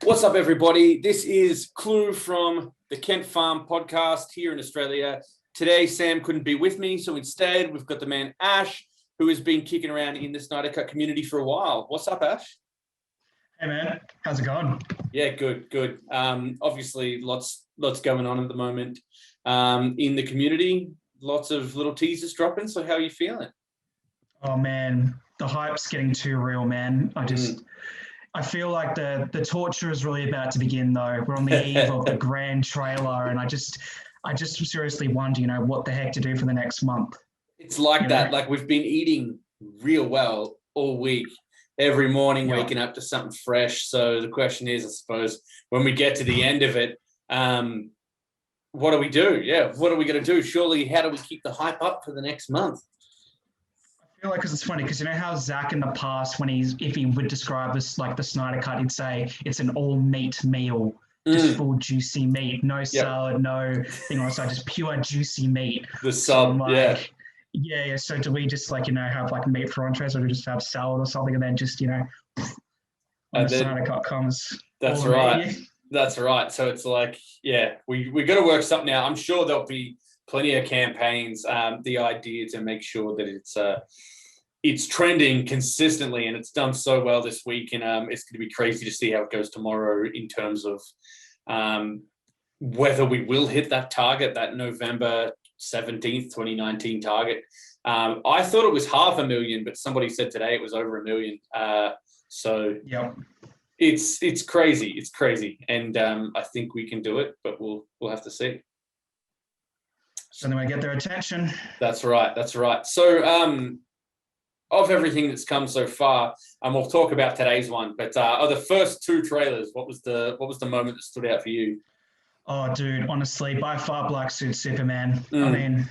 What's up, everybody? This is Clue from the Kent Farm podcast here in Australia. Today, Sam couldn't be with me, so instead, we've got the man Ash, who has been kicking around in the Snyder Cut community for a while. What's up, Ash? Hey, man. How's it going? Yeah, good. Obviously, lots going on at the moment in the community. Lots of little teasers dropping. So how are you feeling? Oh, man. The hype's getting too real, man. I feel like the torture is really about to begin, though. We're on the eve of the grand trailer, and I just seriously wonder, what the heck to do for the next month. It's like that. Like, we've been eating real well all week, every morning, waking up to something fresh. So the question is, I suppose, when we get to the end of it, what do we do? Yeah, what are we going to do? Surely, how do we keep the hype up for the next month? I feel like it's funny because you know how Zach in the past, if he would describe this like the Snyder Cut, he'd say it's an all meat meal, just full juicy meat, no salad, no thing like that, just pure juicy meat. The sub, yeah. So do we just have like meat for entrees, or do we just have salad or something, and then just when the Snyder Cut comes? That's right. That's right. So it's like, we got to work something out. I'm sure there'll be plenty of campaigns. The idea to make sure that it's trending consistently, and it's done so well this week, and it's going to be crazy to see how it goes tomorrow in terms of whether we will hit that target, that November 17th, 2019 target. I thought it was 500,000, but somebody said today it was over 1 million. It's crazy. It's crazy, and I think we can do it, but we'll have to see. So then we get their attention. That's right. So, of everything that's come so far, and we'll talk about today's one. But of the first two trailers, what was the moment that stood out for you? Oh, dude, honestly, by far, Black Suit Superman. I mean,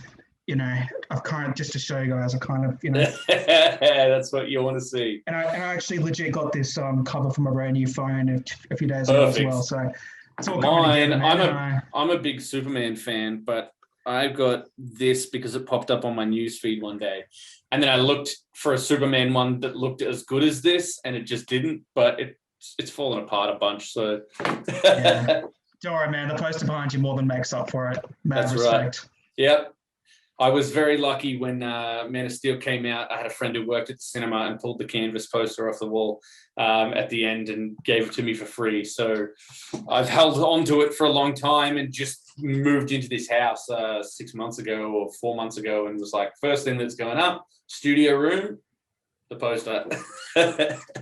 I've kind of, just to show you guys, That's what you want to see. And I actually legit got this cover from a brand new phone a few days ago as well. So it's all coming together. I'm a big Superman fan, but I got this because it popped up on my newsfeed one day. And then I looked for a Superman one that looked as good as this, and it just didn't. But it's fallen apart a bunch. So yeah. Don't worry, man. The poster behind you more than makes up for it. Mad respect. Right. Yep. I was very lucky when Man of Steel came out. I had a friend who worked at the cinema and pulled the canvas poster off the wall at the end and gave it to me for free. So I've held on to it for a long time and just moved into this house 6 months ago or 4 months ago, and was like, first thing that's going up, studio room, the poster.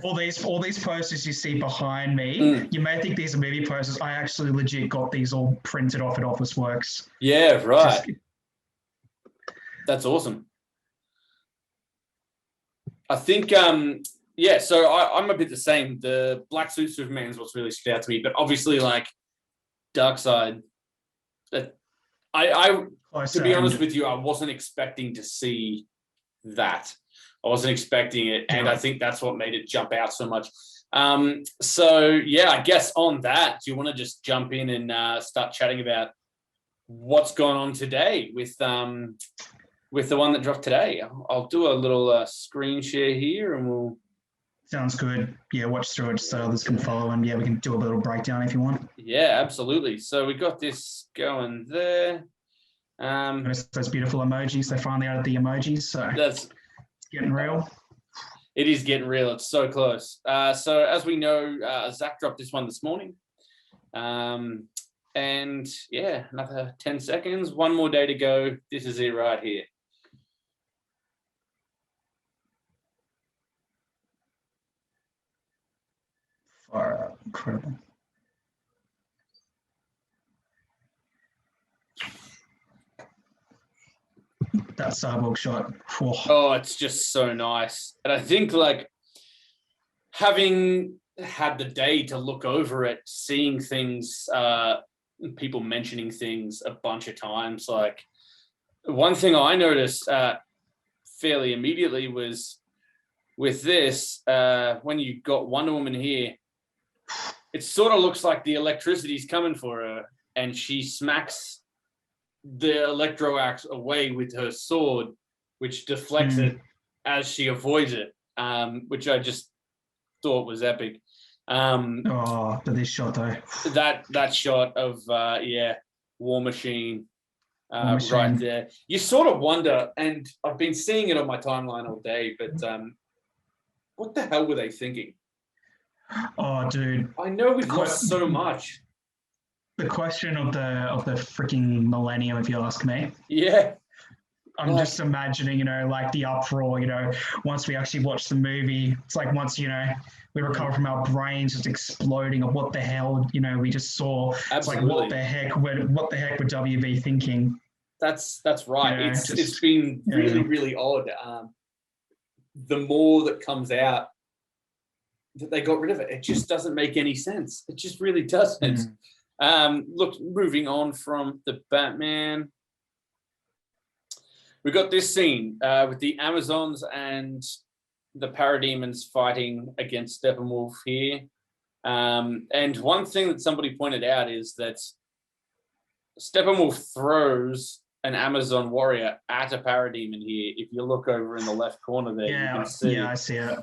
all these posters you see behind me, you may think these are movie posters. I actually legit got these all printed off at Officeworks. Yeah, right. That's awesome. I think, so I'm a bit the same. The Black Suit Superman is what's really stood out to me, but obviously, like, Darkseid, to be honest with you, I wasn't expecting to see that. I wasn't expecting it, and I think that's what made it jump out so much. I guess on that, do you want to just jump in and start chatting about what's going on today with the one that dropped today? I'll do a little screen share here, and we'll... Sounds good. Yeah, watch through it so others can follow, and we can do a little breakdown if you want. Yeah, absolutely. So we got this going there. Those beautiful emojis. They finally added the emojis, so it's getting real. It is getting real. It's so close. So as we know, Zach dropped this one this morning. And another 10 seconds. One more day to go. This is it right here. Far out. Incredible. That cyborg shot. Oh, it's just so nice. And I think, like, having had the day to look over it, seeing things, people mentioning things a bunch of times, like, one thing I noticed fairly immediately was with this, when you got Wonder Woman here, it sort of looks like the electricity's coming for her, and she smacks the electro axe away with her sword, which deflects it as she avoids it, which I just thought was epic. Oh, but this shot though. That shot of War Machine, War Machine. right there. You sort of wonder, and I've been seeing it on my timeline all day, but what the hell were they thinking? Oh, dude. I know we've lost so much. The question of the freaking millennium, if you ask me. Yeah. I'm just imagining, like the uproar, once we actually watch the movie. It's like once, we recover from our brains just exploding of what the hell, we just saw. Absolutely. It's like, what the heck were WB thinking? That's right. It's been really, really odd. The more that comes out that they got rid of it, it just doesn't make any sense. It just really doesn't. Look, moving on from the Batman, we got this scene with the Amazons and the Parademons fighting against Steppenwolf here. And one thing that somebody pointed out is that Steppenwolf throws an Amazon warrior at a Parademon here. If you look over in the left corner there, you can see. Yeah, I see it.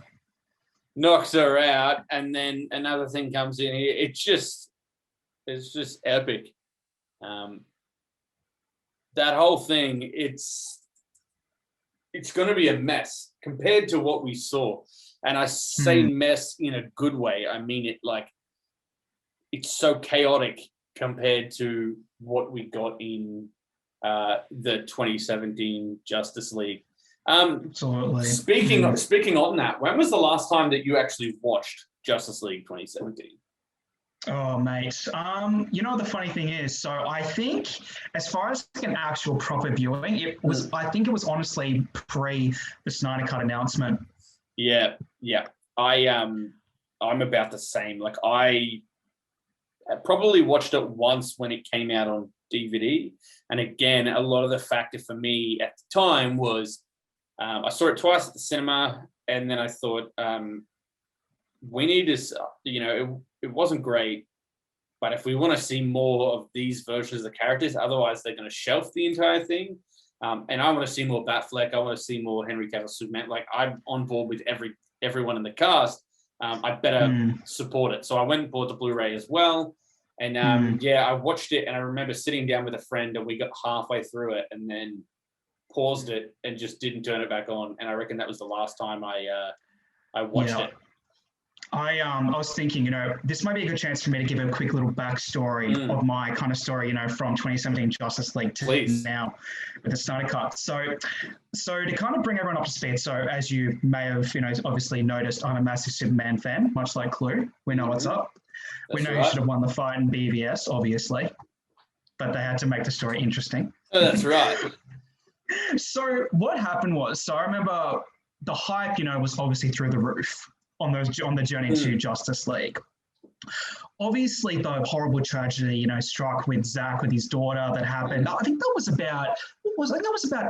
Knocks her out, and then another thing comes in here. It's just epic. That whole thing, it's going to be a mess compared to what we saw. And I say mess in a good way. I mean it like it's so chaotic compared to what we got in the 2017 Justice League. Absolutely. Speaking on that, when was the last time that you actually watched Justice League 2017? Oh, mate. The funny thing is, so I think as far as an actual proper viewing, I think it was honestly pre the Snyder Cut announcement. Yeah. I'm about the same. Like I probably watched it once when it came out on DVD. And again, a lot of the factor for me at the time was I saw it twice at the cinema, and then I thought we need to, it wasn't great, but if we want to see more of these versions of the characters, otherwise they're going to shelf the entire thing. And I want to see more Batfleck. I want to see more Henry Cavill Superman. Like I'm on board with everyone in the cast. I better support it. So I went and bought the Blu-ray as well. And I watched it, and I remember sitting down with a friend, and we got halfway through it and then paused it and just didn't turn it back on. And I reckon that was the last time I watched it. I was thinking, this might be a good chance for me to give a quick little backstory of my kind of story, from 2017 Justice League to now with the Snyder Cut. So to kind of bring everyone up to speed. So as you may have, obviously noticed, I'm a massive Superman fan, much like Clue. We know what's up. We know who should have won the fight in BVS, obviously, but they had to make the story interesting. Oh, that's right. So what happened was, I remember the hype, was obviously through the roof on the journey to Justice League. Obviously, the horrible tragedy, struck with Zach, with his daughter, that happened. I think that was about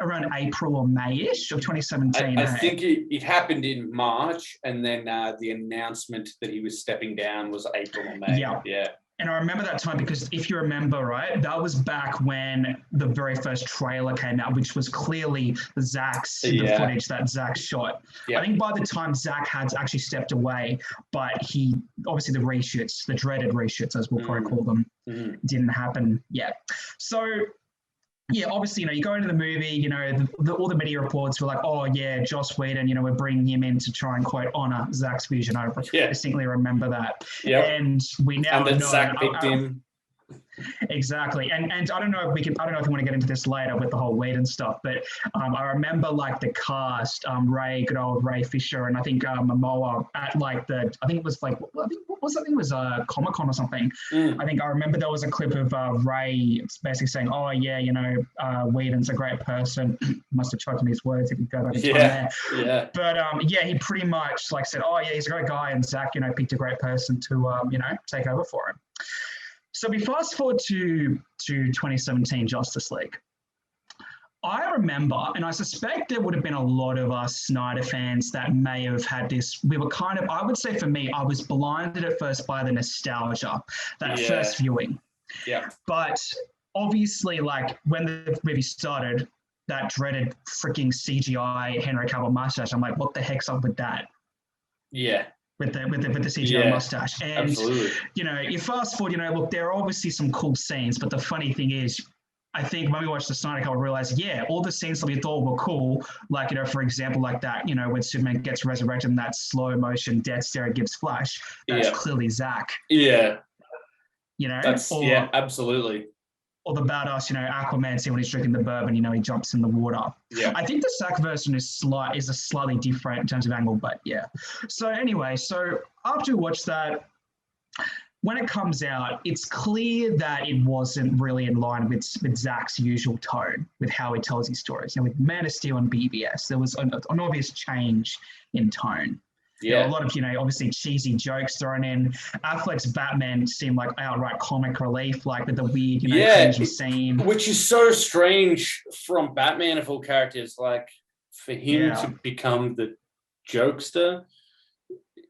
around April or May-ish of 2017. I think it happened in March, and then the announcement that he was stepping down was April or May. Yeah. And I remember that time because if you remember, right, that was back when the very first trailer came out, which was clearly the footage that Zach shot. Yeah. I think by the time Zach had actually stepped away, but he, obviously the reshoots, the dreaded reshoots, as we'll probably call them, didn't happen yet. So, yeah, obviously, you go into the movie, all the media reports were like, oh, yeah, Joss Whedon, we're bringing him in to try and, quote, honor Zach's vision. I distinctly remember that. Yep. And we now know. And then Zach picked him. Exactly. And I don't know if you want to get into this later with the whole Whedon stuff, but I remember like the cast, good old Ray Fisher, and I think Momoa at like it was Comic-Con or something. I think I remember there was a clip of Ray basically saying, oh yeah, Whedon's a great person. Must have choked on his words if you go back in time there. Yeah. But he pretty much like said, oh yeah, he's a great guy, and Zach, picked a great person to take over for him. So we fast forward to 2017 Justice League. I remember, and I suspect there would have been a lot of us Snyder fans that may have had this. We were kind of, I would say for me, I was blinded at first by the nostalgia, that first viewing. Yeah. But obviously, like when the movie started, that dreaded freaking CGI Henry Cavill mustache, I'm like, what the heck's up with that? Yeah. with the CGI mustache. And absolutely. You fast forward, look, there are obviously some cool scenes, but the funny thing is, I think when we watched the Snyder Cut, we realized, all the scenes that we thought were cool, like, for example, like that, when Superman gets resurrected and that slow motion death stare gives Flash, that's clearly Zack. Yeah. That's, absolutely. Or the badass, Aquaman scene when he's drinking the bourbon, he jumps in the water. Yeah. I think the Zack version is a slightly different in terms of angle, but yeah. So anyway, after we watched that, when it comes out, it's clear that it wasn't really in line with Zack's usual tone, with how he tells his stories. With Man of Steel and BVS, there was an obvious change in tone. Yeah. A lot of, obviously cheesy jokes thrown in. Affleck's Batman seemed like outright comic relief, like with the weird, cringy scene. Which is so strange from Batman of all characters, like for him to become the jokester.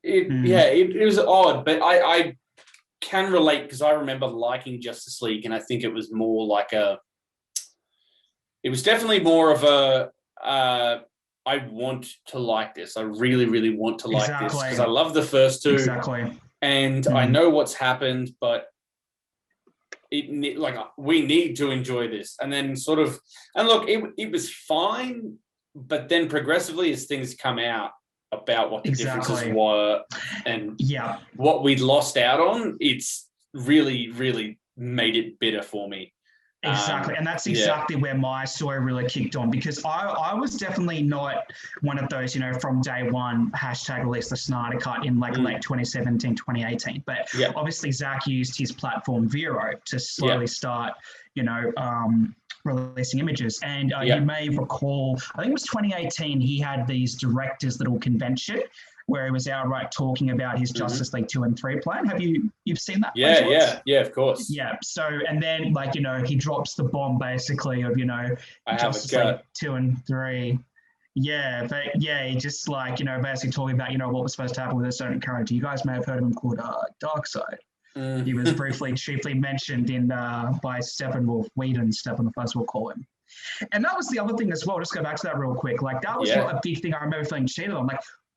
It was odd, but I can relate because I remember liking Justice League, and I think it was more like it was definitely more of I want to like this. I really, really want to like this because I love the first two. Exactly. And I know what's happened, but we need to enjoy this. And then and look, it was fine, but then progressively as things come out about what the differences were and what we'd lost out on, it's really, really made it bitter for me. Exactly. And that's exactly where my story really kicked on, because I was definitely not one of those, from day one, #release the Snyder Cut in late 2017, 2018. But obviously Zack used his platform Vero to slowly start, releasing images. And you may recall, I think it was 2018, he had these directors' little convention where he was outright talking about his Justice League 2 and 3 plan. You've seen that? Yeah, of course. Yeah. So, and then he drops the bomb basically of, Justice League 2 and 3. Yeah, but he just basically talking about, what was supposed to happen with a certain character. You guys may have heard of him called Darkseid. He was chiefly mentioned by Steppenwolf, Whedon, Steppenwolf, we'll call him. And that was the other thing as well. Just go back to that real quick. That was a big thing I remember feeling cheated on.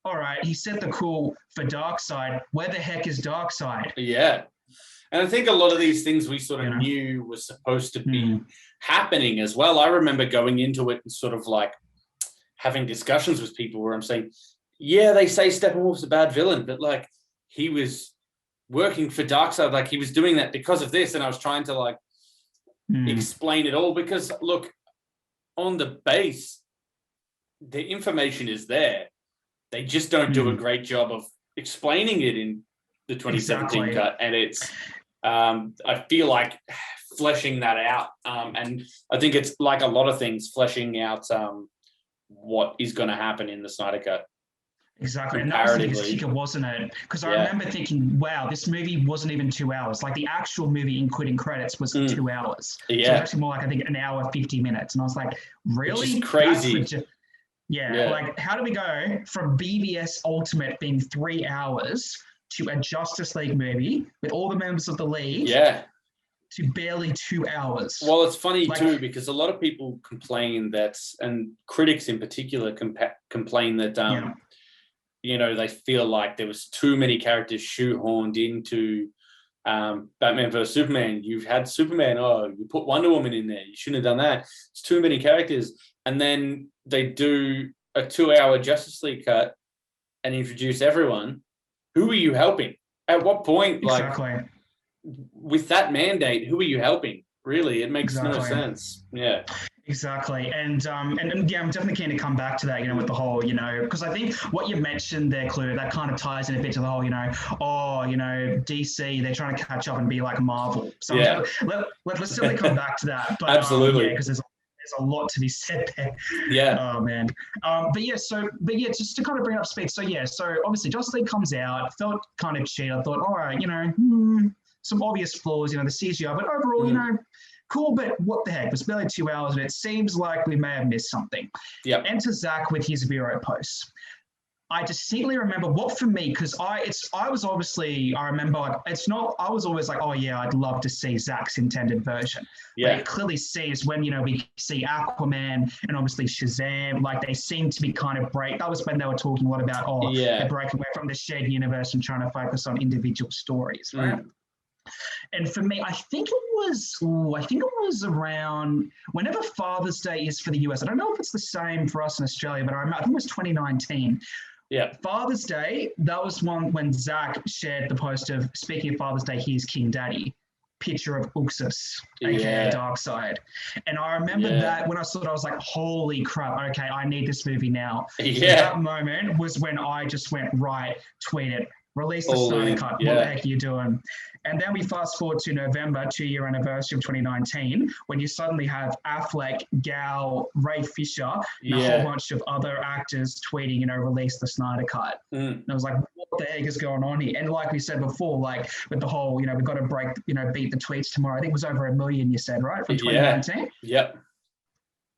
All right, he said the cool for Darkseid. Where the heck is Darkseid? Yeah. And I think a lot of these things we sort of knew was supposed to be happening as well. I remember going into it and sort of having discussions with people where I'm saying, they say Steppenwolf's a bad villain, but he was working for Darkseid, he was doing that because of this. And I was trying to explain it all because, look, on the base, the information is there. They just don't do a great job of explaining it in the 2017 cut. And it's, I feel like fleshing that out. And I think it's like a lot of things, fleshing out what is going to happen in the Snyder Cut. Exactly. And that was the biggest kicker, wasn't it? Because I remember thinking, wow, this movie wasn't even 2 hours. The actual movie, including credits, was 2 hours. Yeah. So it was actually more I think, an hour, 50 minutes. And I was like, really? Which is crazy. How do we go from BVS Ultimate being 3 hours to a Justice League movie with all the members of the league to barely 2 hours? Well, it's funny too, because a lot of people complain that, and critics in particular complain that, they feel like there was too many characters shoehorned into Batman vs. Superman. You've had Superman. Oh, you put Wonder Woman in there. You shouldn't have done that. It's too many characters. And then they do a 2 hour Justice League cut and introduce everyone. Who are you helping? At what point, with that mandate, who are you helping? Really, it makes no sense. Yeah. Exactly. And I'm definitely keen to come back to that, with the whole, because I think what you mentioned there, Clue, that kind of ties in a bit to the whole, DC, they're trying to catch up and be like Marvel. So let's certainly come back to that. But, absolutely. Because there's a lot to be said there. Yeah. Oh man. Just to kind of bring up speed. So obviously Justice League comes out, felt kind of cheap. I thought, all right, some obvious flaws, the CGI, but overall, cool, but what the heck? It was barely 2 hours, and it seems like we may have missed something. Yeah. Enter Zack with his Vero posts. I distinctly remember what for me, because I was obviously, I remember like, it's not, I was always like, oh yeah, I'd love to see Zach's intended version. Yeah. But it clearly sees when, we see Aquaman and obviously Shazam, like they seem to be kind of that was when they were talking a lot about, they're breaking away from the shared universe and trying to focus on individual stories, right? And for me, I think it was around whenever Father's Day is for the US. I don't know if it's the same for us in Australia, but I think it was 2019. Yeah. Father's Day, that was one when Zach shared the post of, speaking of Father's Day, here's King Daddy, picture of Uxas, aka Darkseid. And I remember that when I saw it, I was like, holy crap, okay, I need this movie now. So that moment was when I just went, right, tweet it, release the Snyder Cut, what the heck are you doing? And then we fast forward to November, 2-year anniversary of 2019, when you suddenly have Affleck, Gal, Ray Fisher, and a whole bunch of other actors tweeting, release the Snyder Cut. And I was like, what the heck is going on here? And like we said before, like with the whole, we've got to break, beat the tweets tomorrow. I think it was over 1 million, you said, right? From 2019? Yeah.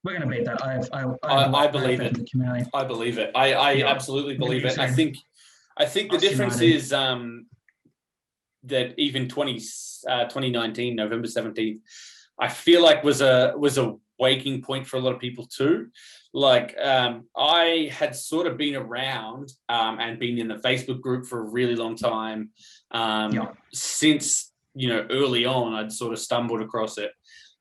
We're going to beat that. I believe it. I believe it. I absolutely believe it. I think the difference is that even 2019, November 17th, I feel like was a waking point for a lot of people too. Like I had sort of been around and been in the Facebook group for a really long time. Since, early on, I'd sort of stumbled across it.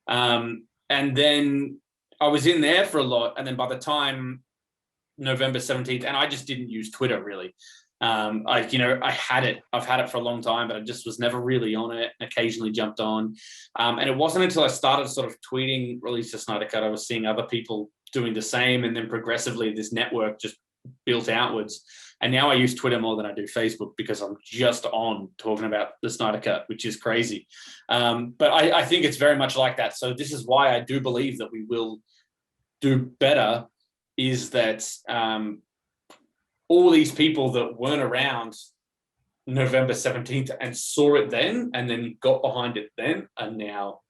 And then I was in there for a lot. And then by the time November 17th, and I just didn't use Twitter really. I had it. I've had it for a long time, but I just was never really on it. And occasionally jumped on, and it wasn't until I started sort of tweeting release the Snyder Cut, I was seeing other people doing the same, and then progressively this network just built outwards. And now I use Twitter more than I do Facebook because I'm just on talking about the Snyder Cut, which is crazy. But I think it's very much like that. So this is why I do believe that we will do better. Is that all these people that weren't around November 17th and saw it then and then got behind it then are now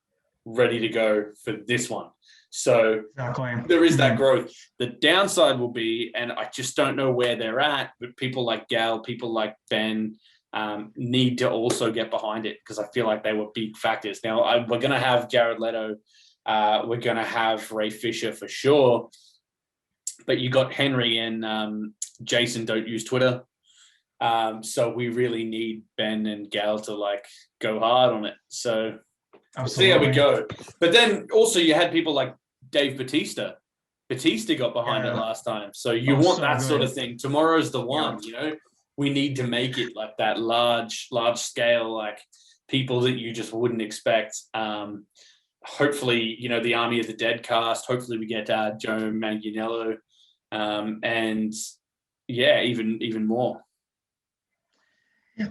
ready to go for this one. So there is that growth. The downside will be, and I just don't know where they're at, but people like Gal, people like Ben need to also get behind it because I feel like they were big factors. Now, we're going to have Jared Leto. We're going to have Ray Fisher for sure. But you got Henry and Jason don't use Twitter. So we really need Ben and Gal to go hard on it. So we'll see how we go. But then also you had people like Dave Bautista. Bautista got behind it last time. So you want that sort of thing. Tomorrow's the one, we need to make it like that large scale, like people that you just wouldn't expect. Hopefully, the Army of the Dead cast. Hopefully we get Joe Manganiello. And even more.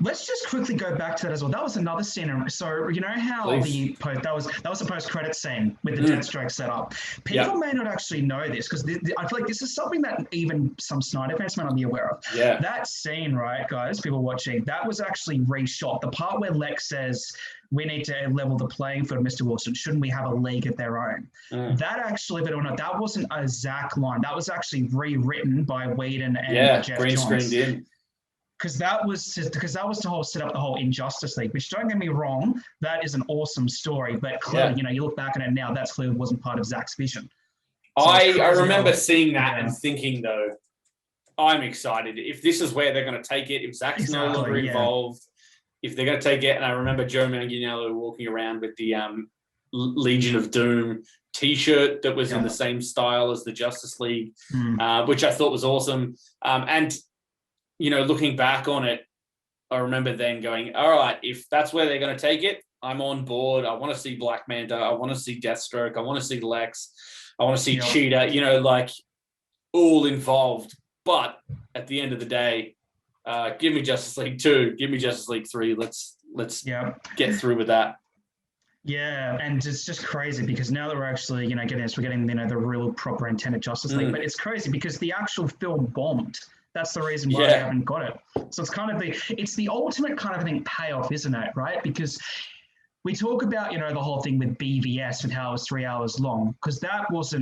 Let's just quickly go back to that as well. That was another scene. So you know how that was a post-credit scene with the Deathstroke setup. People may not actually know this because I feel like this is something that even some Snyder fans might not be aware of. Yeah. That scene, right, guys, people watching, that was actually reshot. The part where Lex says, we need to level the playing field, Mr. Wilson. Shouldn't we have a league of their own? That actually, believe it or not, that wasn't a Zach line. That was actually rewritten by Whedon and Jeff green Johns. Screened in. Because that was to set up the whole Injustice League, which, don't get me wrong, that is an awesome story. But clearly, you look back at it now, that's clearly wasn't part of Zach's vision. So I remember seeing that and thinking, though, I'm excited. If this is where they're going to take it, if Zach's no longer involved, if they're going to take it, and I remember Joe Manganiello walking around with the Legion of Doom T-shirt that was in the same style as the Justice League, which I thought was awesome. And looking back on it, I remember then going, all right, if that's where they're going to take it, I'm on board. I want to see Black Manta. I want to see Deathstroke. I want to see Lex. I want to see Cheetah, all involved. But at the end of the day, give me Justice League 2. Give me Justice League 3. Let's get through with that. Yeah, and it's just crazy because now that we're actually, getting the real proper intended Justice League. But it's crazy because the actual film bombed. That's the reason why they haven't got it. So it's kind of the ultimate kind of payoff, isn't it? Right? Because we talk about, you know, the whole thing with BVS with how it was 3 hours long, because that was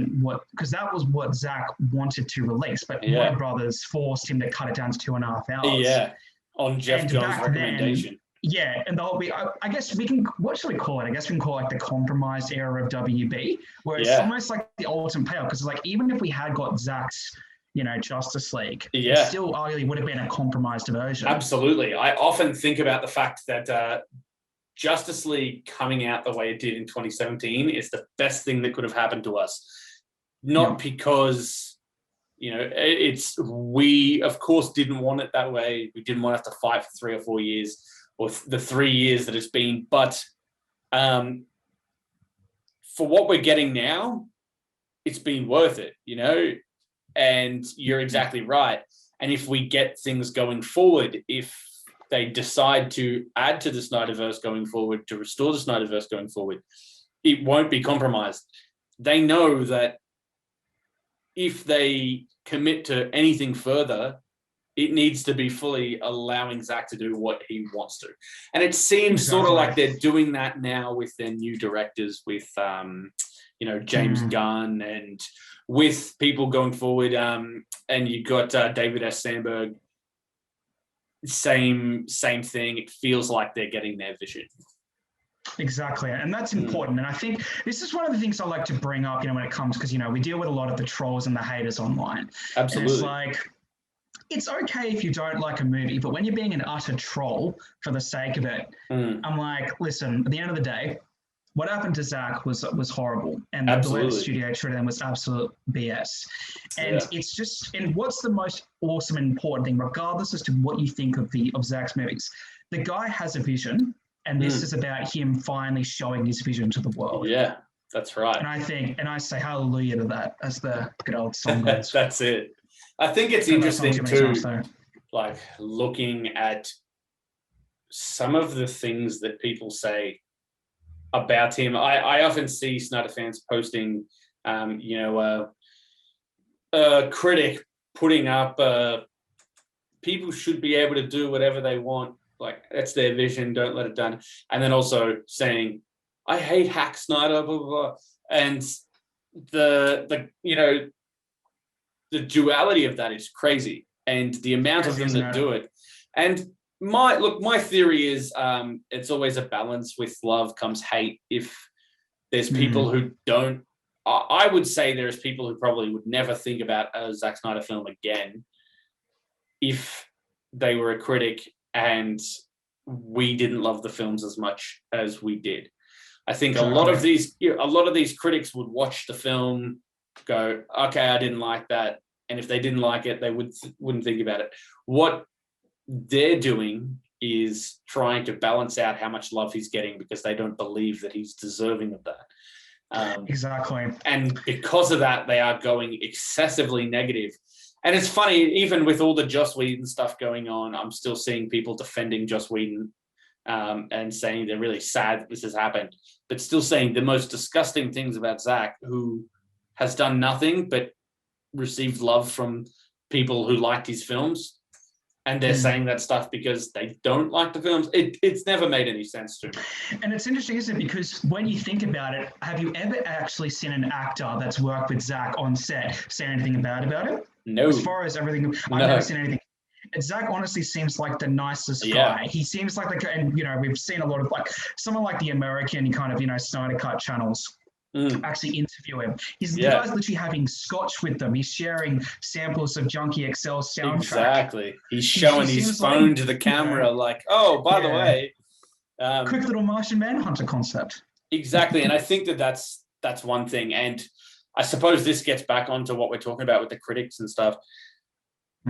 what Zach wanted to release, but Warner Brothers forced him to cut it down to 2.5 hours. Yeah, on Jeff John's recommendation. Then, yeah, and the whole I guess we can, what should we call it? I guess we can call it like the compromised era of WB, where it's almost like the ultimate payoff. Because like even if we had got Zach's, you know, Justice League, it still arguably would have been a compromised version. Absolutely. I often think about the fact that Justice League coming out the way it did in 2017 is the best thing that could have happened to us. Not because, you know, we of course didn't want it that way. We didn't want to have to fight for 3 or 4 years, or the 3 years that it's been. But for what we're getting now, it's been worth it, you know? And you're exactly right. And if we get things going forward, if they decide to add to the SnyderVerse going forward, to restore the SnyderVerse going forward, it won't be compromised. They know that if they commit to anything further, it needs to be fully allowing Zach to do what he wants to. And it seems sort of like they're doing that now with their new directors, with, you know, James Gunn, and with people going forward. And you've got David S. Sandberg, same thing. It feels like they're getting their vision. Exactly. And that's important. And I think this is one of the things I like to bring up, you know, when it comes, because, you know, we deal with a lot of the trolls and the haters online. Absolutely. And it's like, it's okay if you don't like a movie, but when you're being an utter troll for the sake of it, I'm like, listen, at the end of the day, what happened to Zach was horrible. And the way the studio treated him was absolute BS. And it's just, and what's the most awesome and important thing, regardless as to what you think of Zach's movies, the guy has a vision, and this is about him finally showing his vision to the world. Yeah, that's right. And I say hallelujah to that, as the good old song goes. That's it. I think it's interesting too, like looking at some of the things that people say about him. I often see Snyder fans posting, you know, a critic putting up, people should be able to do whatever they want. Like, that's their vision. Don't let it down. And then also saying, I hate Hack Snyder, blah, blah, blah. And the you know, the duality of that is crazy. And the amount of them that do it. And my theory is it's always a balance. With love comes hate. If there's people who don't, I would say there's people who probably would never think about a Zack Snyder film again if they were a critic and we didn't love the films as much as we did. I think a lot of these critics would watch the film, go, okay, I didn't like that. And if they didn't like it, they wouldn't think about it. What they're doing is trying to balance out how much love he's getting, because they don't believe that he's deserving of that. Exactly. And because of that, they are going excessively negative. And it's funny, even with all the Joss Whedon stuff going on, I'm still seeing people defending Joss Whedon and saying they're really sad that this has happened, but still saying the most disgusting things about Zach, who has done nothing but received love from people who liked his films. And they're saying that stuff because they don't like the films. It's never made any sense to me. And it's interesting, isn't it? Because when you think about it, have you ever actually seen an actor that's worked with Zach on set say anything bad about it? No. As far as everything, I've never seen anything. And Zach honestly seems like the nicest guy. He seems like and you know, we've seen a lot of like someone like the American kind of, you know, Snyder Cut channels actually interview him. The guy's literally having scotch with them. He's sharing samples of Junkie XL soundtrack. Exactly. He's showing his phone to the camera, like, oh, by the way. Quick little Martian Manhunter concept. Exactly. And I think that's one thing. And I suppose this gets back onto what we're talking about with the critics and stuff.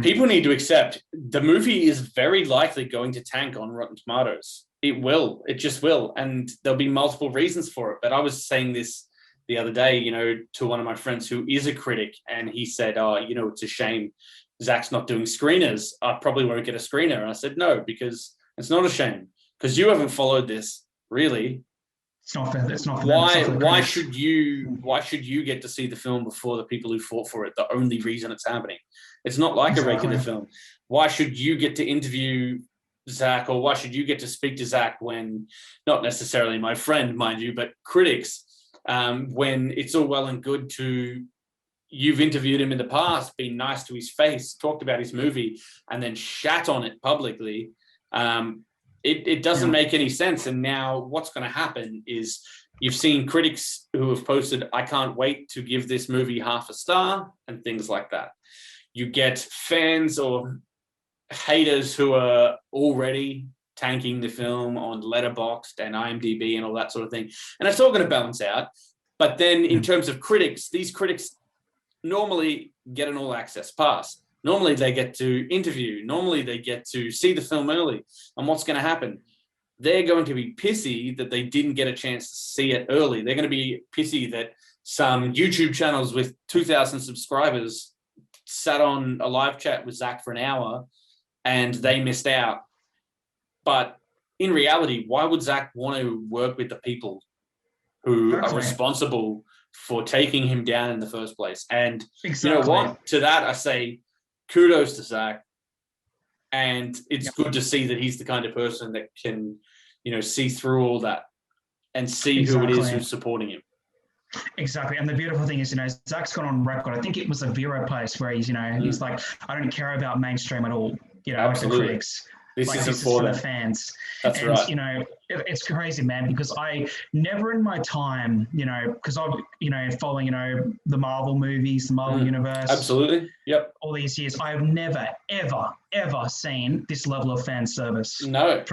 People need to accept the movie is very likely going to tank on Rotten Tomatoes. It will. It just will. And there'll be multiple reasons for it. But I was saying this the other day, you know, to one of my friends who is a critic, and he said, oh, you know, it's a shame Zach's not doing screeners. I probably won't get a screener. And I said, no, because it's not a shame, because you haven't followed this, really. It's not fair. It's not fair. Why should you get to see the film before the people who fought for it? The only reason it's happening. It's not like a regular film. Why should you get to interview Zach, or why should you get to speak to Zach when, not necessarily my friend, mind you, but critics, when it's all well and good to, you've interviewed him in the past, been nice to his face, talked about his movie, and then shat on it publicly. It doesn't make any sense. And now what's going to happen is you've seen critics who have posted, I can't wait to give this movie half a star, and things like that. You get fans or haters who are already tanking the film on Letterboxd and IMDb and all that sort of thing. And it's all going to balance out. But then in terms of critics, these critics normally get an all access pass. Normally they get to interview. Normally they get to see the film early. And what's going to happen? They're going to be pissy that they didn't get a chance to see it early. They're going to be pissy that some YouTube channels with 2,000 subscribers sat on a live chat with Zach for an hour and they missed out. But in reality, why would Zach want to work with the people who are responsible for taking him down in the first place? And you know what? To that, I say kudos to Zach. And it's good to see that he's the kind of person that can, see through all that and see who it is who's supporting him. Exactly. And the beautiful thing is, Zach's gone on record. I think it was a Vero post where he's, he's like, I don't care about mainstream at all, like the critics. This is for the fans. That's right. It's crazy, man, because I never in my time, because I've, following, the Marvel movies, the Marvel universe. Absolutely. Yep. All these years, I've never, ever, ever seen this level of fan service. No.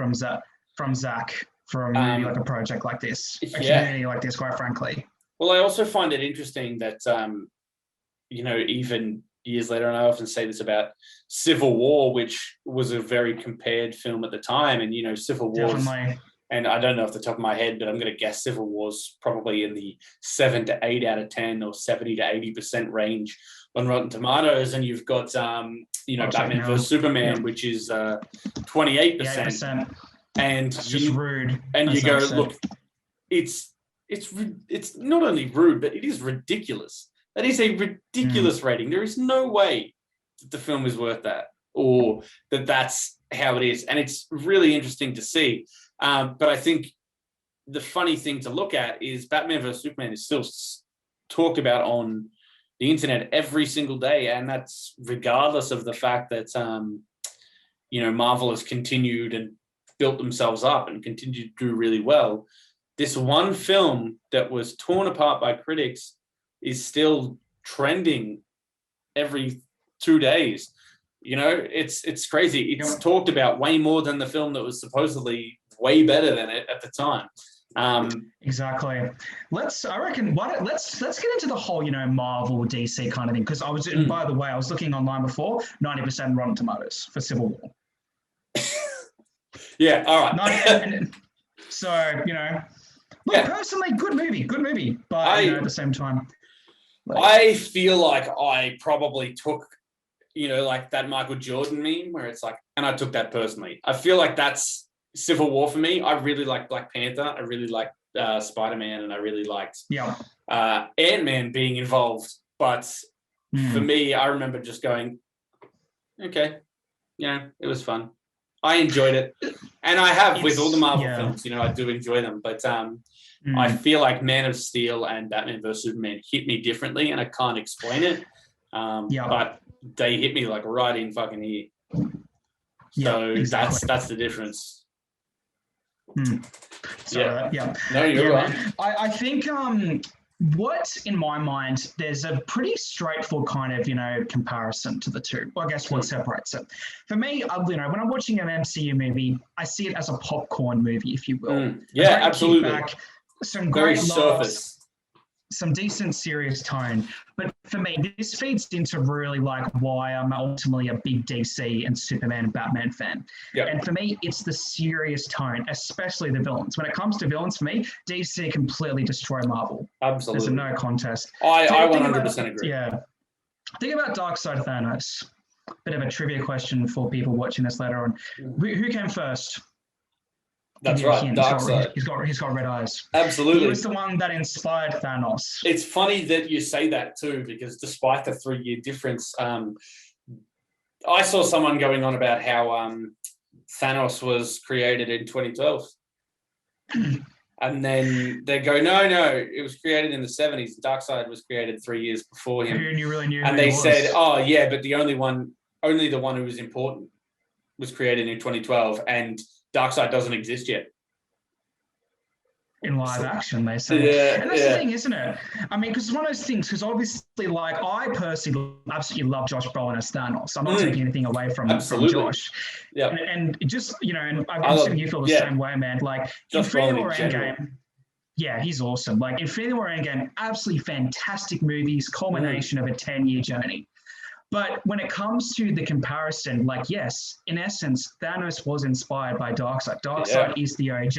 From Zach for a movie like a project like this, a community like this, quite frankly. Well, I also find it interesting that, even years later, and I often say this about Civil War, which was a very compared film at the time. And, Civil War, and I don't know off the top of my head, but I'm going to guess Civil War's probably in the 7 to 8 out of 10 or 70 to 80% range on Rotten Tomatoes. And you've got, Batman vs. Superman, which is 28%. And it's just rude. And you go, look, it's not only rude, but it is ridiculous. That is a ridiculous rating. There is no way that the film is worth that, or that that's how it is. And it's really interesting to see. But I think the funny thing to look at is Batman vs. Superman is still talked about on the internet every single day. And that's regardless of the fact that, Marvel has continued and built themselves up and continued to do really well. This one film that was torn apart by critics is still trending every 2 days. It's crazy. It's talked about way more than the film that was supposedly way better than it at the time. Exactly. Let's get into the whole, Marvel DC kind of thing. Because I was, by the way, I was looking online before, 90% Rotten Tomatoes for Civil War. Yeah. All right. Personally, good movie. But at the same time, I feel like I probably took, like that Michael Jordan meme where it's like, and I took that personally. I feel like that's Civil War for me. I really like Black Panther. I really like Spider-Man, and I really liked Ant-Man being involved. But for me, I remember just going, okay, it was fun. I enjoyed it. And I have with all the Marvel films, I do enjoy them. But I feel like Man of Steel and Batman vs. Superman hit me differently, and I can't explain it. But they hit me like right in fucking here. So that's the difference. No, you're right. I think what, in my mind, there's a pretty straightforward kind of, comparison to the two. Well, I guess what separates it. For me, when I'm watching an MCU movie, I see it as a popcorn movie, if you will. Absolutely. Kickback, some great laughs, some decent serious tone. But for me, this feeds into really like why I'm ultimately a big DC and Superman and Batman fan. And for me, it's the serious tone, especially the villains. When it comes to villains, for me, DC completely destroy Marvel. Absolutely. There's a no contest. I 100% agree. Think about Darkseid Thanos. Bit of a trivia question for people watching this later on. Who came first? That's right, Darkseid. He's got red eyes. Absolutely. He was the one that inspired Thanos. It's funny that you say that too, because despite the 3-year difference, I saw someone going on about how Thanos was created in 2012. And then they go, no, it was created in the 70s. Darkseid was created 3 years before him. Who really knew? And they said, oh yeah, but only the one who was important was created in 2012, and Darkseid doesn't exist yet. In live action, they say. Yeah, and that's the thing, isn't it? I mean, because it's one of those things, because obviously, like, I personally absolutely love Josh Brolin as Thanos. I'm not taking anything away from Josh. Yeah. And just, you know, and I'm assuming you feel the same way, man. Like, Josh Infinity War Endgame, yeah, he's awesome. Like, Infinity War Endgame, absolutely fantastic movies, culmination of a 10-year journey. But when it comes to the comparison, like, yes, in essence, Thanos was inspired by Darkseid. Darkseid is the OG.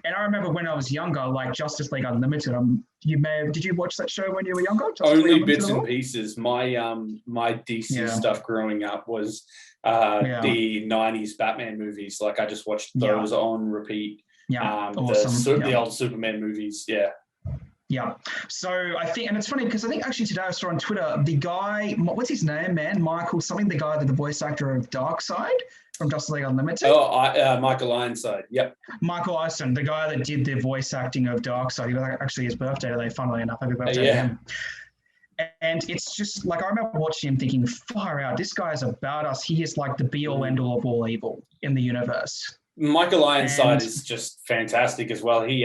And I remember when I was younger, like Justice League Unlimited, did you watch that show when you were younger? Only bits and pieces. My DC stuff growing up was the 90s Batman movies. Like, I just watched those on repeat. Yeah, awesome. The old Superman movies, yeah. Yeah. So I think, and it's funny because I think actually today I saw on Twitter, the guy, what's his name, man? Michael something, the guy that the voice actor of Darkseid from Justice League Unlimited. Oh, Michael Ironside. Yep. Michael Ironside, the guy that did the voice acting of Darkseid. It was actually his birthday today, funnily enough. Happy birthday to him. And it's just like, I remember watching him thinking, far out, this guy is about us. He is like the be all end all of all evil in the universe. Michael Ironside is just fantastic as well. He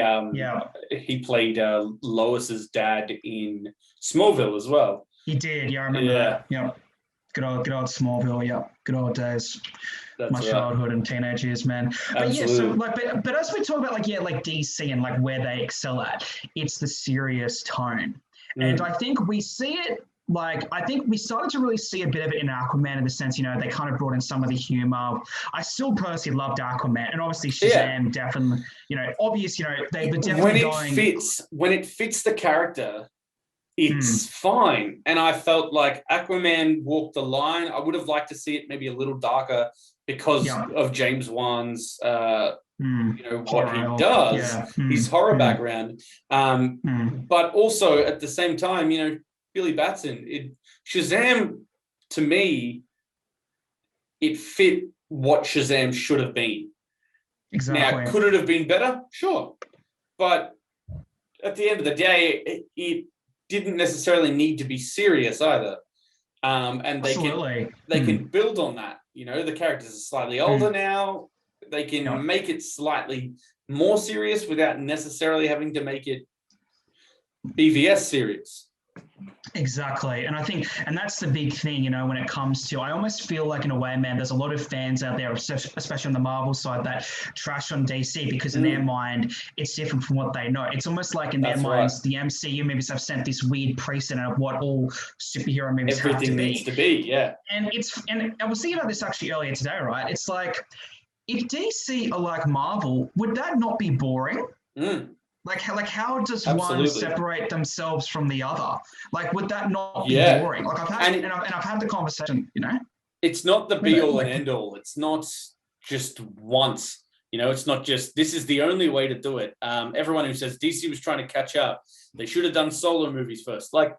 played Lois's dad in Smallville as well. He did, I remember that. Yeah, good old Smallville. Yeah, good old days. That's my childhood and teenage years, man. But Absolutely. So like, but as we talk about like DC and like where they excel at, it's the serious tone, and I think we see it. Like, I think we started to really see a bit of it in Aquaman in the sense, you know, they kind of brought in some of the humor. I still personally loved Aquaman, and obviously Shazam definitely, you know, obvious, you know, they were definitely when it fits the character, it's fine. And I felt like Aquaman walked the line. I would have liked to see it maybe a little darker because of James Wan's, what he does, his horror background. But also at the same time, you know, Billy Batson, Shazam, to me, it fit what Shazam should have been. Exactly. Now, could it have been better? Sure. But at the end of the day, it didn't necessarily need to be serious either. And they can build on that. You know, the characters are slightly older now. They can make it slightly more serious without necessarily having to make it BVS serious. Exactly. And I think, and that's the big thing, you know, when it comes to, I almost feel like in a way, man, there's a lot of fans out there, especially on the Marvel side, that trash on DC because in their mind, it's different from what they know. It's almost like in their minds, the MCU movies have set this weird precedent of what all superhero movies have to be. Everything needs to be, yeah. And I was thinking about this actually earlier today, right? It's like, if DC are like Marvel, would that not be boring? Like how does one separate themselves from the other? Like, would that not be boring? Like, I've had the conversation, you know. It's not the be all and end all. It's not just once, you know. It's not just this is the only way to do it. Everyone who says DC was trying to catch up, they should have done solo movies first. Like,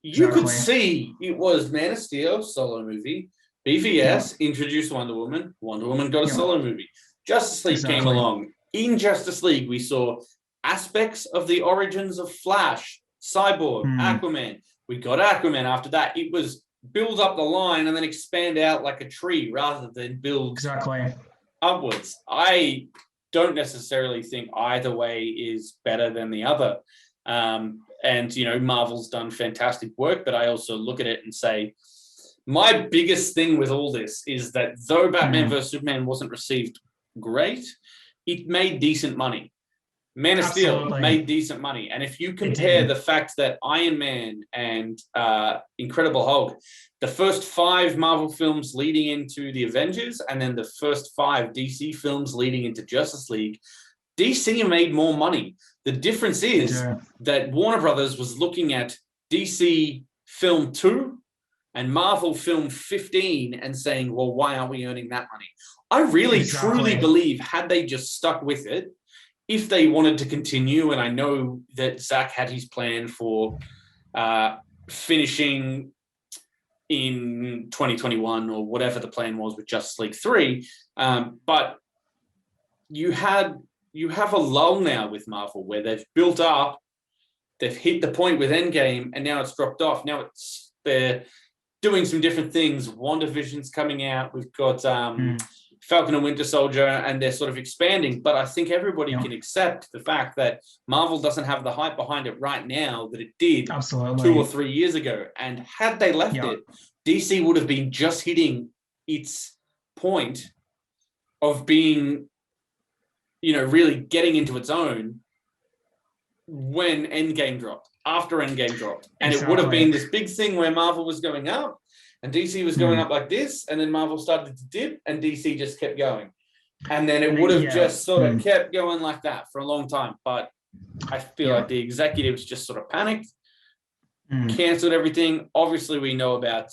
you could see it was Man of Steel solo movie, BVS introduced Wonder Woman got a solo movie. Justice League came along. In Justice League, we saw aspects of the origins of Flash, Cyborg, Aquaman. We got Aquaman after that. It was build up the line and then expand out like a tree rather than build upwards. I don't necessarily think either way is better than the other. And, you know, Marvel's done fantastic work, but I also look at it and say, my biggest thing with all this is that though Batman vs. Superman wasn't received great, it made decent money. Man of Steel made decent money. And if you compare the fact that Iron Man and Incredible Hulk, the first 5 Marvel films leading into the Avengers, and then the first 5 DC films leading into Justice League, DC made more money. The difference is that Warner Brothers was looking at DC film 2 and Marvel film 15 and saying, well, why aren't we earning that money? I really, truly believe had they just stuck with it, if they wanted to continue, and I know that Zach had his plan for finishing in 2021 or whatever the plan was with Justice League 3, But you have a lull now with Marvel where they've built up, they've hit the point with Endgame, and now it's dropped off. Now they're doing some different things. WandaVision's coming out. We've got Falcon and Winter Soldier, and they're sort of expanding. But I think everybody can accept the fact that Marvel doesn't have the hype behind it right now that it did 2 or 3 years ago. And had they left it, DC would have been just hitting its point of being, really getting into its own when Endgame dropped, after Endgame dropped. And it would have been this big thing where Marvel was going up and DC was going up like this, and then Marvel started to dip and DC just kept going. And then it would have just sort of kept going like that for a long time. But I feel like the executives just sort of panicked, canceled everything. Obviously, we know about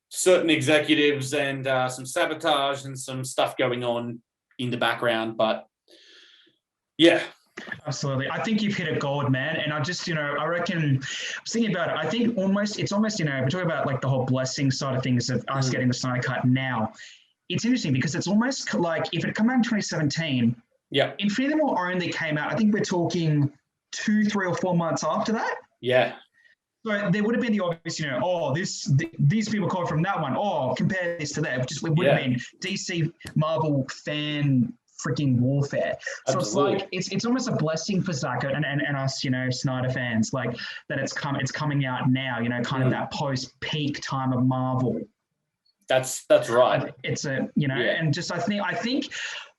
certain executives and some sabotage and some stuff going on in the background. But yeah. Absolutely. I think you've hit a gold, man. And I just, I reckon, I was thinking about it. I think it's almost, we're talking about like the whole blessing side of things of us getting the Snyder Cut now. It's interesting because it's almost like if it come out in 2017, Infinity War only came out, I think we're talking 2, 3 or 4 months after that. Yeah. So there would have been the obvious, these people call from that one. Compare this to that. It would have been DC Marvel fan freaking warfare. So Absolutely. it's almost a blessing for Zack and us, Snyder fans, like that it's coming out now, kind of that post-peak time of Marvel. That's right. It's and just I think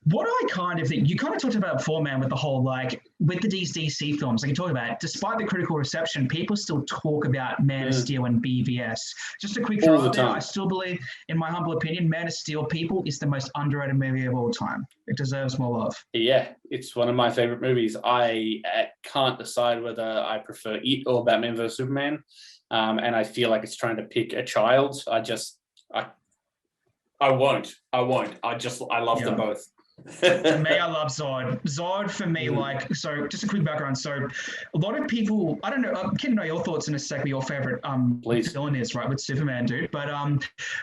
what I kind of think, you kind of talked about before, man, with the whole, like, with the DC films, like you talk about, despite the critical reception, people still talk about Man of Steel and BVS. Just a quick throw out there, I still believe, in my humble opinion, Man of Steel, people, is the most underrated movie of all time. It deserves more love. Yeah, it's one of my favorite movies. I can't decide whether I prefer it or Batman vs. Superman, and I feel like it's trying to pick a child. I won't. I love them both. For me, I love Zod. Zod for me, so just a quick background. So a lot of people, I don't know, I'm keen to know your thoughts in a sec, what your favorite villain is, right, with Superman, dude. But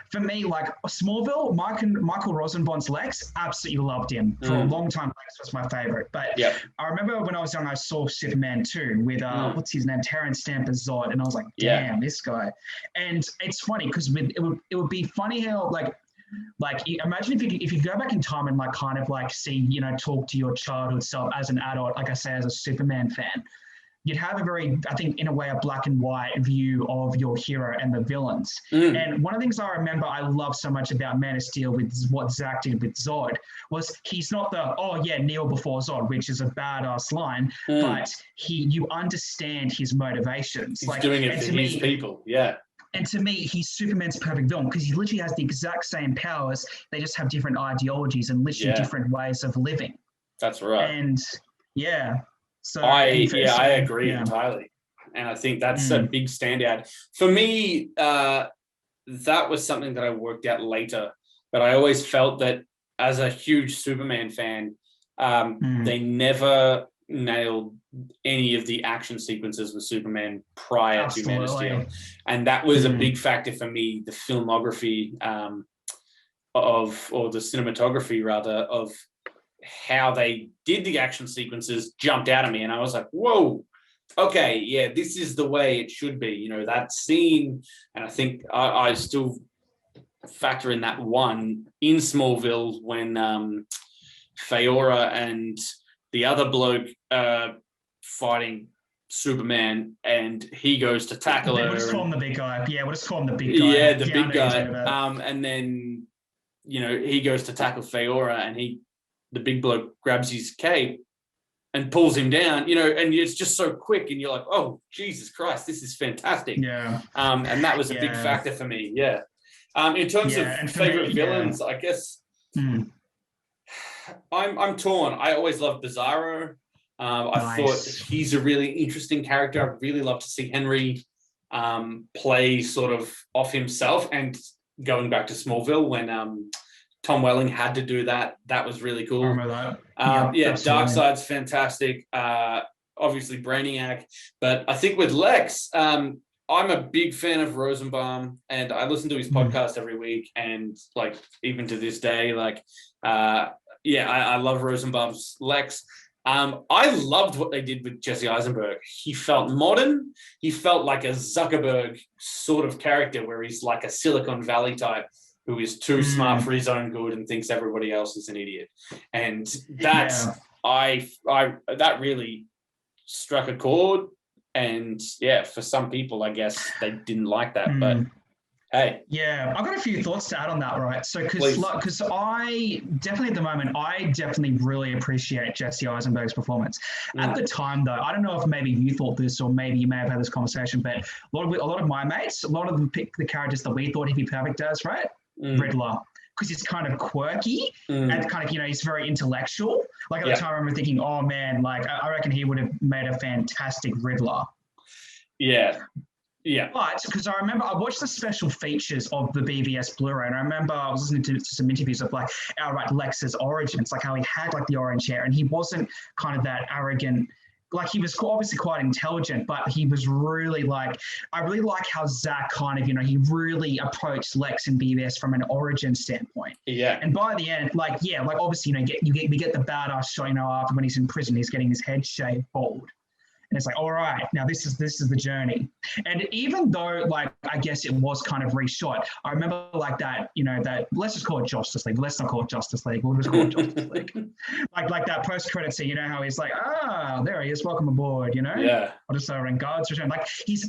for me, like Smallville, Michael Rosenbaum's Lex, absolutely loved him. For a long time, Lex was my favorite. But I remember when I was young, I saw Superman 2 with, what's his name, Terrence Stamp as Zod. And I was like, damn, this guy. And it's funny because it would be funny how, like imagine if you go back in time and kind of see, talk to your childhood self as an adult, like I say, as a Superman fan, you'd have a very, I think, in a way, a black and white view of your hero and the villains. And one of the things I remember I love so much about Man of Steel with what Zack did with Zod was he's not the, kneel before Zod, which is a badass line, but you understand his motivations. He's doing it for his people, And to me, he's Superman's perfect villain because he literally has the exact same powers. They just have different ideologies and literally different ways of living. That's right. And so I agree entirely. And I think that's a big standout. For me, that was something that I worked out later. But I always felt that as a huge Superman fan, they never nailed any of the action sequences with Superman prior to Man of Steel. And that was a big factor for me, the filmography or the cinematography rather, of how they did the action sequences jumped out at me. And I was like, whoa, okay, this is the way it should be. That scene, and I think I still factor in that one in Smallville when Faora and the other bloke fighting Superman, and he goes to tackle her. We'll just call him the big guy. Yeah, we'll just call him the big guy. Yeah, the big guy. And then, he goes to tackle Faora, and the big bloke grabs his cape and pulls him down, and it's just so quick, and you're like, oh, Jesus Christ, this is fantastic. Yeah. And that was a big factor for me. Yeah. In terms of favorite villains, I guess I'm torn. I always loved Bizarro. I thought he's a really interesting character. I'd really love to see Henry play sort of off himself. And going back to Smallville, when Tom Welling had to do that, that was really cool. I remember that. Darkseid's fantastic. Obviously Brainiac. But I think with Lex, I'm a big fan of Rosenbaum, and I listen to his podcast every week, and like even to this day, like I love Rosenbaum's Lex. I loved what they did with Jesse Eisenberg. He felt modern. He felt like a Zuckerberg sort of character, where he's like a Silicon Valley type who is too smart for his own good and thinks everybody else is an idiot. And that's that really struck a chord. And yeah, for some people, I guess they didn't like that, but hey. Yeah, I've got a few thoughts to add on that, right? So, because I definitely at the moment, I definitely really appreciate Jesse Eisenberg's performance. At the time, though, I don't know if maybe you thought this or maybe you may have had this conversation, but a lot of my mates, a lot of them picked the characters that we thought he'd be perfect as, right? Riddler. Because he's kind of quirky and kind of, he's very intellectual. Like at the time, I remember thinking, oh man, like I reckon he would have made a fantastic Riddler. Yeah. Yeah. But because I remember I watched the special features of the BVS Blu-ray, and I remember I was listening to some interviews of like outright Lex's origins, like how he had like the orange hair, and he wasn't kind of that arrogant. Like he was obviously quite intelligent, but he was really like, I really like how Zach kind of, he really approached Lex and BVS from an origin standpoint. Yeah. And by the end, like obviously, we get the badass shot, after when he's in prison, he's getting his head shaved bald. And it's like, all right, now this is the journey. And even though, like, I guess it was kind of reshot, I remember like that, that, let's just call it Justice League. Let's not call it Justice League. We'll just call it Justice League. Like that post-credit scene, how he's like, there he is, welcome aboard, Yeah. I'll just in God's return. Like he's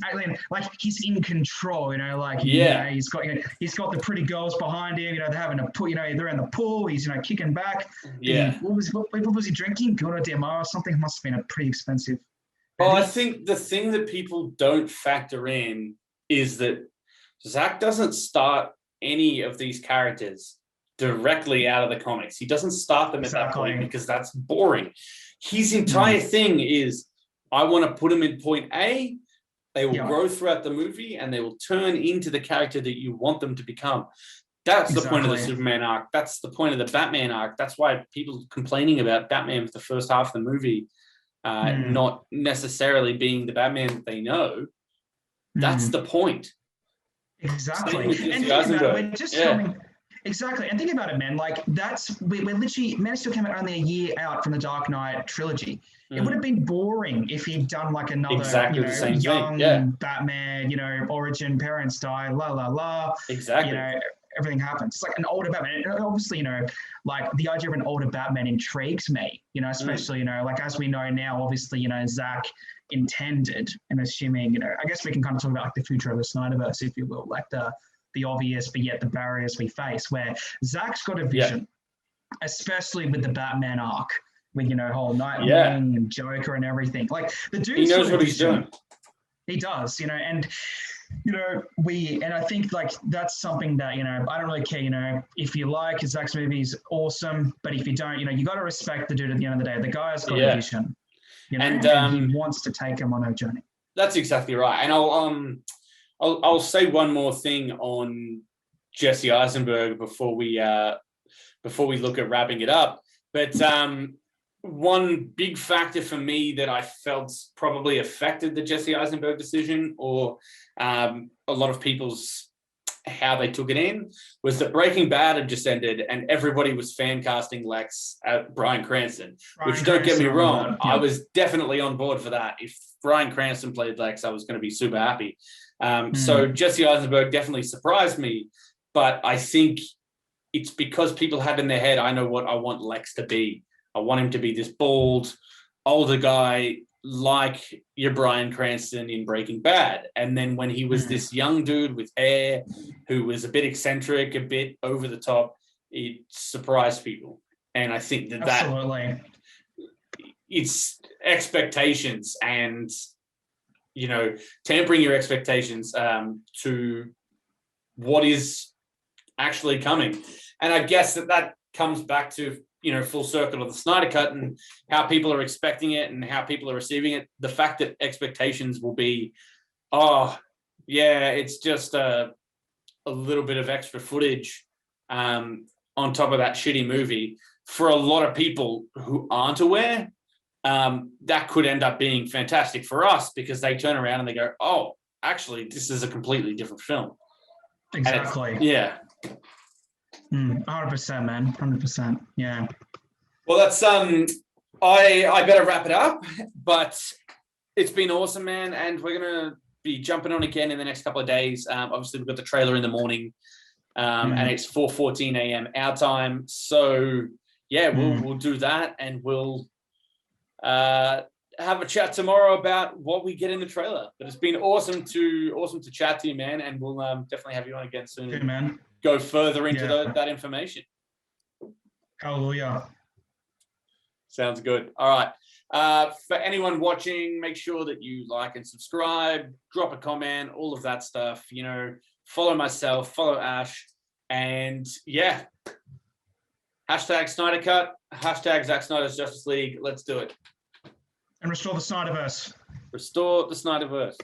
in control, he's got the pretty girls behind him, they're having a pool, they're in the pool, he's, kicking back. Yeah. What was he drinking? Gona Demar or something? Must have been a pretty expensive. Well, I think the thing that people don't factor in is that Zach doesn't start any of these characters directly out of the comics. He doesn't start them at that point because that's boring. His entire thing is, I want to put them in point A, they will grow throughout the movie, and they will turn into the character that you want them to become. That's the point of the Superman arc. That's the point of the Batman arc. That's why people complaining about Batman for the first half of the movie not necessarily being the Batman that they know. That's the point. Exactly. And think about it, we're just coming. Exactly. And think about it, man. Like we're literally, Man of Steel came out only a year out from the Dark Knight trilogy. It would have been boring if he'd done like another the same young thing. Batman, origin, parents die, la la la. Exactly. Everything happens. It's like an older Batman. And obviously, like the idea of an older Batman intrigues me, especially, like as we know now, obviously, Zach intended, and assuming, I guess we can kind of talk about like the future of the SnyderVerse, if you will, like the obvious, but yet the barriers we face, where Zach's got a vision, especially with the Batman arc, with, whole Nightwing and Joker and everything. Like the dude, he knows what he's doing. He does, and I think like that's something that, I don't really care, if you like Zach's movies, awesome. But if you don't, you got to respect the dude at the end of the day. The guy's got a vision, and he wants to take him on a journey. That's exactly right. And I'll say one more thing on Jesse Eisenberg before we look at wrapping it up. But one big factor for me that I felt probably affected the Jesse Eisenberg decision, or a lot of people's how they took it in, was that Breaking Bad had just ended and everybody was fan casting Lex at Bryan Cranston. Which, don't get me wrong, I was definitely on board for that. If Bryan Cranston played Lex, I was going to be super happy. So Jesse Eisenberg definitely surprised me, but I think it's because people had in their head, I know what I want Lex to be. I want him to be this bald, older guy like your Bryan Cranston in Breaking Bad. And then when he was this young dude with hair who was a bit eccentric, a bit over the top, it surprised people. And I think that it's expectations and, tempering your expectations to what is actually coming. And I guess that comes back to, full circle of the Snyder Cut and how people are expecting it and how people are receiving it. The fact that expectations will be, it's just a little bit of extra footage on top of that shitty movie. For a lot of people who aren't aware, that could end up being fantastic for us because they turn around and they go, oh, actually, this is a completely different film. Exactly. Yeah. 100%, man. 100%. Yeah. Well, that's I better wrap it up, but it's been awesome, man, and we're gonna be jumping on again in the next couple of days. Obviously, we've got the trailer in the morning, and it's 4:14 a.m. our time. So yeah, we'll do that, and we'll have a chat tomorrow about what we get in the trailer. But it's been awesome to chat to you, man, and we'll definitely have you on again soon. Good, man. Go further into that information. Hallelujah. Sounds good. All right. For anyone watching, make sure that you like and subscribe, drop a comment, all of that stuff. You know, follow myself, follow Ash, and yeah. Hashtag Snyder Cut, hashtag Zack Snyder's Justice League. Let's do it. And restore the SnyderVerse. Restore the SnyderVerse.